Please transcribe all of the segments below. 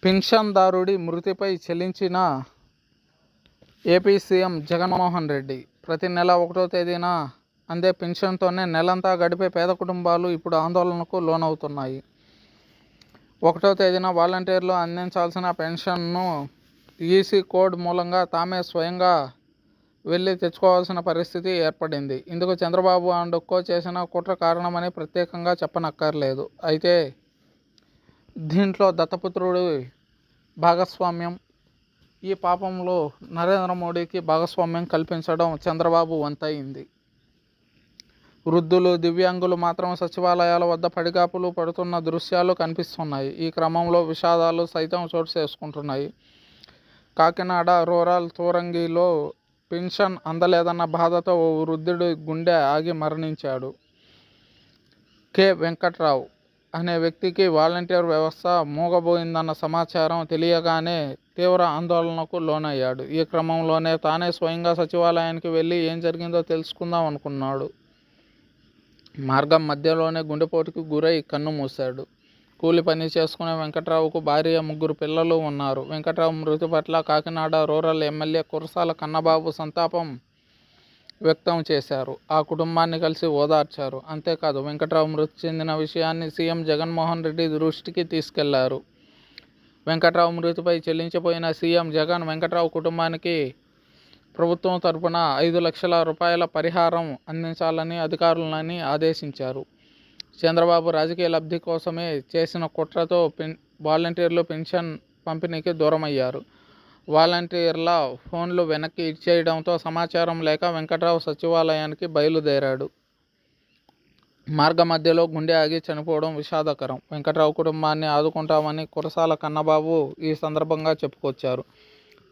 పింఛన్దారుడి మృతిపై చెల్లించిన AP CM Jaganmohan Reddy. ప్రతి నెల 1వ తేదీన అందే పింఛన్తోనే నెలంతా గడిపే పేద కుటుంబాలు ఇప్పుడు ఆందోళనకు లోనవుతున్నాయి. 1వ తేదీన వాలంటీర్లు అందించాల్సిన పెన్షన్ను ఈసీ కోడ్ మూలంగా తామే స్వయంగా వెళ్లి తెచ్చుకోవాల్సిన పరిస్థితి ఏర్పడింది. ఇందుకు చంద్రబాబు అండ్ కో చేసిన కుట్ర కారణమని ప్రత్యేకంగా చెప్పనక్కర్లేదు. అయితే దీంట్లో దత్తపుత్రుడి భాగస్వామ్యం, ఈ పాపంలో నరేంద్ర మోడీకి భాగస్వామ్యం కల్పించడం చంద్రబాబు వంతయింది. వృద్ధులు, దివ్యాంగులు మాత్రం సచివాలయాల వద్ద పడిగాపులు పడుతున్న దృశ్యాలు కనిపిస్తున్నాయి. ఈ క్రమంలో విషాదాలు సైతం చోటు చేసుకుంటున్నాయి. కాకినాడ రూరల్ తూరంగిలో పెన్షన్ అందలేదన్న బాధతో ఓ వృద్ధుడి గుండె ఆగి మరణించాడు. కె వెంకట్రావు అనే వ్యక్తికి వాలంటీర్ వ్యవస్థ మూగబోయిందన్న సమాచారం తెలియగానే తీవ్ర ఆందోళనకు లోనయ్యాడు. ఈ క్రమంలోనే తానే స్వయంగా సచివాలయానికి వెళ్ళి ఏం జరిగిందో తెలుసుకుందాం అనుకున్నాడు. మార్గం మధ్యలోనే గుండెపోటుకు గురై కన్నుమూశాడు. కూలి పని చేసుకునే వెంకట్రావుకు భార్య, 3 పిల్లలు ఉన్నారు. వెంకట్రావు మృతి పట్ల కాకినాడ రూరల్ ఎమ్మెల్యే కురసాల కన్నబాబు సంతాపం వ్యక్తం చేశారు. ఆ కుటుంబాన్ని కలిసి ఓదార్చారు. అంతేకాదు, వెంకట్రావు మృతి చెందిన విషయాన్ని సీఎం జగన్మోహన్ రెడ్డి దృష్టికి తీసుకెళ్లారు. వెంకట్రావు మృతిపై చెల్లించిపోయిన సీఎం జగన్ వెంకట్రావు కుటుంబానికి ప్రభుత్వం తరపున 5 లక్షల రూపాయల పరిహారం అందించాలని అధికారులని ఆదేశించారు. చంద్రబాబు రాజకీయ లబ్ధి కోసమే చేసిన కుట్రతో వాలంటీర్లు పెన్షన్ పంపిణీకి దూరమయ్యారు. వాలంటీర్ల ఫోన్లు వెనక్కి ఇచ్చేయడంతో సమాచారం లేక వెంకట్రావు సచివాలయానికి బయలుదేరాడు. మార్గ మధ్యలో గుండె ఆగి చనిపోవడం విషాదకరం. వెంకట్రావు కుటుంబాన్ని ఆదుకుంటామని కురసాల కన్నబాబు ఈ సందర్భంగా చెప్పుకొచ్చారు.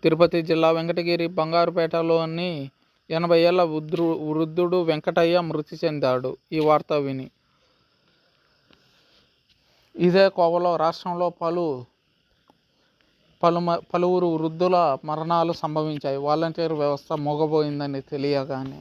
తిరుపతి జిల్లా వెంకటగిరి బంగారుపేటలోని 80 ఏళ్ల వృద్ధుడు వెంకటయ్య మృతి చెందాడు. ఈ వార్త విని ఇదే కోవలో రాష్ట్రంలో పలువురు వృద్ధుల మరణాలు సంభవించాయి. వాలంటీర్ వ్యవస్థ మూగబోయిందని తెలియగానే